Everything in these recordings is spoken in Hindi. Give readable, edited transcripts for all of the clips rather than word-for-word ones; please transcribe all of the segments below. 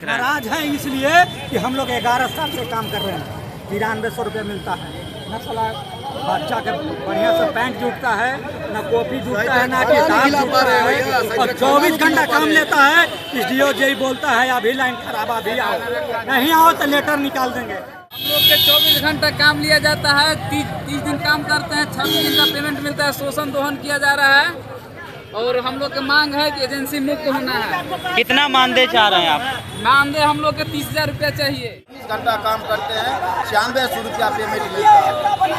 नाराज है इसलिए कि हम लोग 11 साल से काम कर रहे हैं, 9300 रुपये मिलता है। न साला बच्चा के बढ़िया से पैंट जुटता है, न कॉपी जुटता है, ना किताब जुटता है, और 24 घंटा काम लेता है। SDO जी बोलता है अभी लाइन खराब, अभी आओ, नहीं आओ तो लेटर निकाल देंगे। हम लोग के 24 घंटा काम लिया जाता है, 30 दिन काम करते हैं, 26 दिन का पेमेंट मिलता है, शोषण दोहन किया जा रहा है। और हम लोग की मांग है कि एजेंसी मुक्त होना है। कितना मानदेय चाह रहे हैं आप? मानदेय हम लोग के 30,000 रुपया चाहिए। 20 घंटा काम करते हैं, 9600 रुपया पेमेंट मिलता है।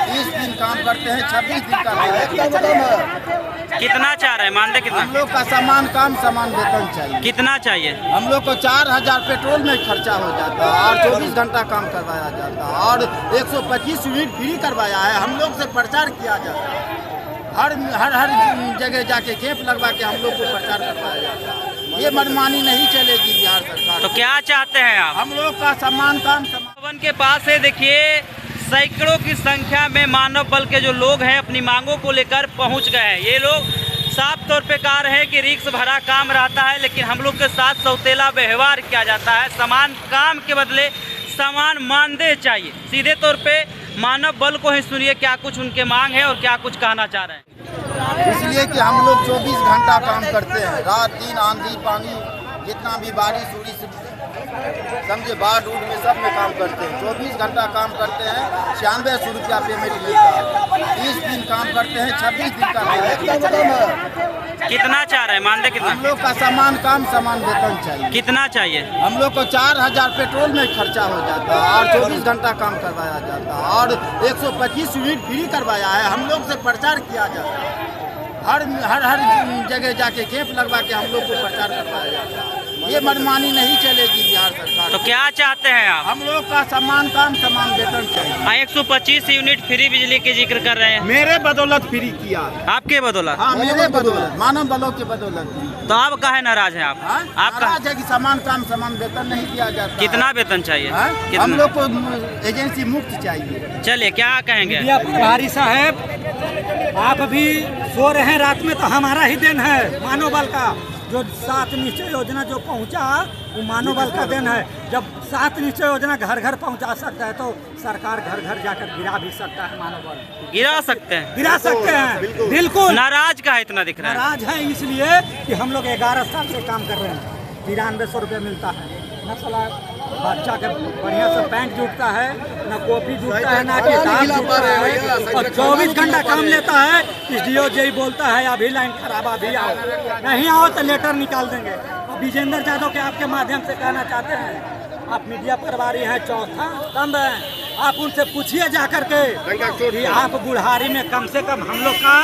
30 दिन काम करते हैं, 26 दिन का पेमेंट। कितना चाह रहे हैं मानदेय? कितना? हम लोग का समान काम समान वेतन चाहिए। कितना चाहिए? हम लोग को 4000 पेट्रोल में खर्चा हो जाता है और 24 घंटा काम करवाया जाता है और 125 यूनिट फ्री करवाया है। हम लोग से प्रचार किया जाता है, हर जगह जाके कैंप लगवा के हम लोग को प्रचार करवाया जाता है। ये मनमानी नहीं चलेगी बिहार सरकार। तो क्या चाहते हैं आप? हम लोग का समान काम भवन के पास है, देखिए सैकड़ों की संख्या में मानव बल के जो लोग हैं अपनी मांगों को लेकर पहुंच गए हैं। ये लोग साफ तौर पे कह रहे हैं कि रिक्स भरा काम रहता है, लेकिन हम लोग के साथ सौतेला व्यवहार किया जाता है। समान काम के बदले समान मानदेय चाहिए। सीधे तौर पे मानव बल को ही सुनिए क्या कुछ उनके मांग है और क्या कुछ कहना चाह रहे हैं। इसलिए कि हम लोग 24 घंटा काम करते हैं, रात दिन आंधी पानी जितना भी बारिश उरिश समझे बाढ़ उड़ में सब में काम करते हैं। 24 घंटा काम करते हैं, 9600 रुपया पेमेंट मिलता है। 30 दिन काम करते हैं, 26 दिन का पेमेंट। कितना चाह रहे हैं मानदेय? कितना? हम लोग का समान काम समान वेतन चाहिए। कितना चाहिए? हम लोग को 4000 पेट्रोल में खर्चा हो जाता है और 24 घंटा काम करवाया जाता है और 125 यूनिट फ्री करवाया है। हम लोग से प्रचार किया जाता है, हर जगह जाके कैंप लगवा के हम लोग को प्रचार करवाया जाता है। ये मनमानी नहीं चलेगी बिहार सरकार। तो क्या चाहते हैं आप? हम लोग का समान काम समान वेतन चाहिए। 125 यूनिट फ्री बिजली के जिक्र कर रहे हैं। मेरे बदौलत फ्री किया। आपके बदौलत? हाँ, मेरे बदौलत, मानव बलों के बदौलत। तो आप काहे नाराज हैं? आप नाराज है कि समान काम समान वेतन नहीं दिया जाता। कितना वेतन चाहिए? हम लोग को एजेंसी मुक्त चाहिए। चलिए क्या कहेंगे? मीडिया प्रभारी साहब, आप भी सो रहे हैं रात में, तो हमारा ही देन है मानव बल का। जो 7 निश्चय योजना जो पहुंचा वो मानव बल का देन है। जब 7 निश्चय योजना घर घर पहुंचा सकता है तो सरकार घर घर जाकर गिरा भी सकता है। मानव बल गिरा सकते हैं? गिरा सकते हैं, बिल्कुल। नाराज का इतना दिख रहा है? नाराज है इसलिए कि हम लोग 11 साल से काम कर रहे हैं, 9300 रुपये मिलता है। न साला बच्चा के बढ़िया से पैंट जुटता है, न कॉपी जुटता है, ना किताब जुटता है, और 24 घंटा काम लेता है। SDO जी बोलता है अभी लाइन खराब, अभी आओ, नहीं आओ तो लेटर निकाल देंगे। विजेंद्र यादव के आपके माध्यम से कहना चाहते हैं, आप मीडिया प्रभारी हैं, चौथा स्तंभ हैं, आप उनसे पूछिए जाकर के कि आप बुढ़ारी में कम से कम हम लोग का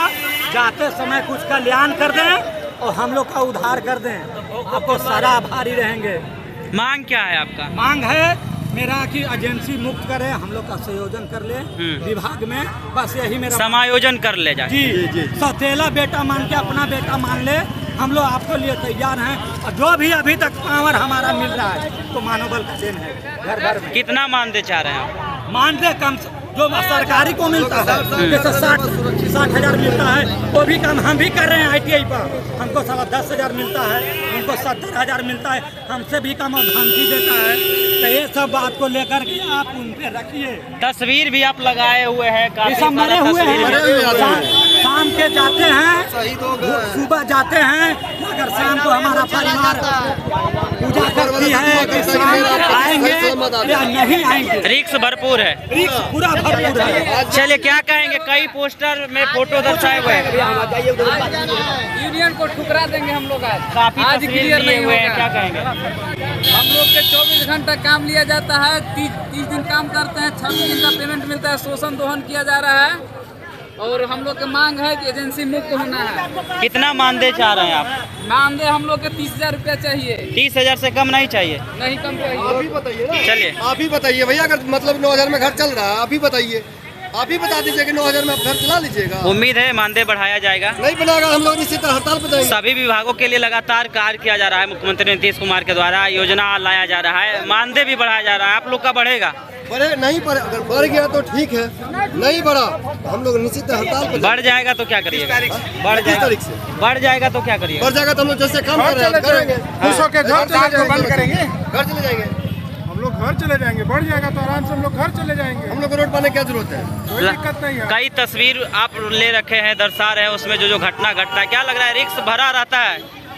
जाते समय कुछ कल्याण कर दें और हम लोग का उद्धार कर दें, आपको सदा आभारी रहेंगे। मांग क्या है आपका? मांग है मेरा कि एजेंसी मुक्त करे, हम लोग का संयोजन कर ले विभाग में, बस यही मेरा समायोजन कर ले जाए। जी, सौतेला बेटा मान के अपना बेटा मान ले, हम लोग आपको लिए तैयार हैं। और जो भी अभी तक पावर हमारा मिल रहा है तो मानव बल का देन है। घर घर में कितना मानदेय चाह रहे हैं आप? मानदेय कम जो सरकारी को मिलता है, जैसे 60,000 मिलता है, वो भी काम हम भी कर रहे हैं। ITI पर हमको 10,000 मिलता है, उनको 70,000 मिलता है, हमसे भी कम धमकी देता है। तो ये सब बात को लेकर के आप उन पे रखिए। तस्वीर भी आप लगाए हुए हैं, काफी सब मरे हुए हैं। शाम के जाते हैं, सुबह जाते हैं, अगर शाम को हमारा परिवार पूजा करती है कि शाम आएंगे या नहीं आएंगे। रिक्स भरपूर है, रिक्स पूरा भरपूर है। चलिए क्या कहेंगे? कई पोस्टर में फोटो दर्शाए हुए हैं, यूनियन को ठुकरा देंगे हम लोग। काफी आज तस्वीर क्लियर लिए नहीं हुए हैं, होगा। क्या कहेंगे? हम लोग के 24 घंटा काम लिया जाता है, 30 दिन काम करते हैं, 26 दिन का पेमेंट मिलता है, शोषण दोहन किया जा रहा है। और हम लोग की मांग है कि एजेंसी मुक्त होना है। कितना मानदेय चाह रहे हैं आप? मानदेय हम लोग के 30,000 रुपया चाहिए। 30,000 से कम नहीं चाहिए? नहीं कम चाहिए। आप ही बताइए ना, चलिए आप ही बताइए भैया, अगर मतलब 9,000 में घर चल रहा है, आप ही बताइए, आप ही बता दीजिए कि 9,000 में आप घर चला लीजिएगा। उम्मीद है मानदेय बढ़ाया जाएगा। नहीं बनाएगा हम लोग निश्चित हड़ताल पे जाएंगे। सभी विभागों के लिए लगातार कार्य किया जा रहा है। मुख्यमंत्री नीतीश कुमार के द्वारा योजना लाया जा रहा है, मानदेय भी बढ़ाया जा रहा है। आप लोग का बढ़ेगा? बढ़े नहीं बढ़े, अगर बढ़ गया तो ठीक है, नहीं बढ़ा तो हम लोग निश्चित हड़ताल पर बढ़ जाएगा तो क्या करिएगा? बढ़ 21 तारीख से बढ़ जाएगा तो क्या करिएगा? बढ़ जाएगा तो हम लोग जैसे काम कर रहे हैं करेंगे, खुश होकर घर चले जाएंगे, बंद करेंगे, घर चले जाएंगे। हम लोग घर चले जाएंगे। बढ़ जाएगा तो आराम से हम लोग घर चले जाएंगे, हम लोग को रोड पाने की क्या जरूरत है? कोई दिक्कत नहीं है। कई तस्वीर आप ले रखे हैं, दर्शा रहे हैं उसमें जो घटना घटता है, क्या लग रहा है? रिस्क भरा रहता है।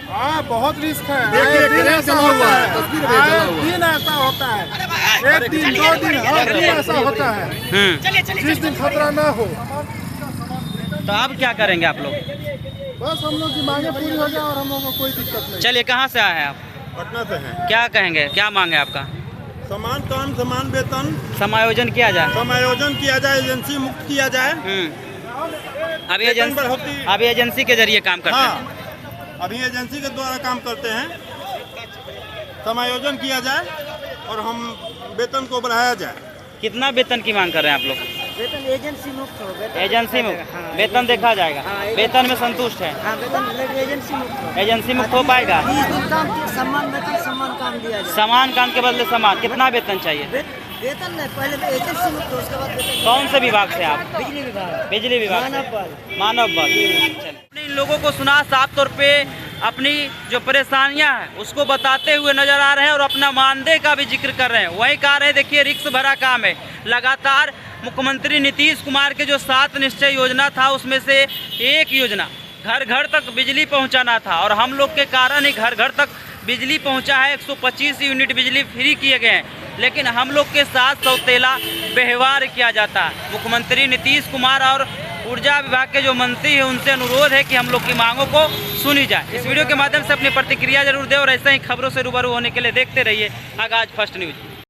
हाँ, बहुत रिस्क है। देखिए, आए दिन ट्रेन ऐसा चला होता हुआ है, है, तस्वीर में चला आए हुआ है। दिन ऐसा होता है, एक दिन 2 दिन हर दिन ऐसा होता है, जिस दिन खतरा ना हो। तो अब क्या करेंगे आप लोग? बस हम लोग की मांगे पूरी हो जाए और हम लोगों को कोई दिक्कत नहीं। चलिए, कहाँ से आए हैं आप? पटना से है। क्या कहेंगे, क्या मांग है आपका? समान काम, समान वेतन, समायोजन किया जाए। समायोजन किया जाए, एजेंसी मुक्त किया जाए। अभी एजेंसी के जरिए काम करते हैं। अभी एजेंसी के द्वारा काम करते हैं, समायोजन किया जाए और हम वेतन को बढ़ाया जाए। कितना वेतन की मांग कर रहे हैं आप लोग? वेतन एजेंसी मुक्त हो, एजेंसी मुक्त, वेतन देखा जाएगा। वेतन में संतुष्ट है? हाँ, वेतन एजेंसी मुक्त हो। एजेंसी मुक्त हो पाएगा? 20 दिन काम की समान वेतन, समान काम दिया जाए। समान काम के बदले समान। कितना वेतन चाहिए? वेतन नहीं, पहले तो एजेंसी मुक्त हो, उसके बाद वेतन। कौन से विभाग से आप? बिजली विभाग। बिजली विभाग से। मानव बल। मानव बल। इन लोगों को सुना, साफ तौर पे अपनी जो परेशानियां हैं उसको बताते हुए नजर आ रहे हैं और अपना मानदेय का भी जिक्र कर रहे हैं। वही कह रहे हैं, देखिए रिक्स भरा काम है। लगातार मुख्यमंत्री नीतीश कुमार के जो 7 निश्चय योजना था उसमें से एक योजना घर घर तक बिजली पहुंचाना था और हम लोग के कारण ही घर घर तक बिजली पहुंचा है। 125 यूनिट बिजली फ्री किए गए हैं, लेकिन हम लोग के साथ सौतेला व्यवहार किया जाता है। मुख्यमंत्री नीतीश कुमार और ऊर्जा विभाग के जो मंत्री हैं उनसे अनुरोध है कि हम लोग की मांगों को सुनी जाए। इस वीडियो के माध्यम से अपनी प्रतिक्रिया जरूर दें और ऐसे ही खबरों से रूबरू होने के लिए देखते रहिए आगाज फर्स्ट न्यूज।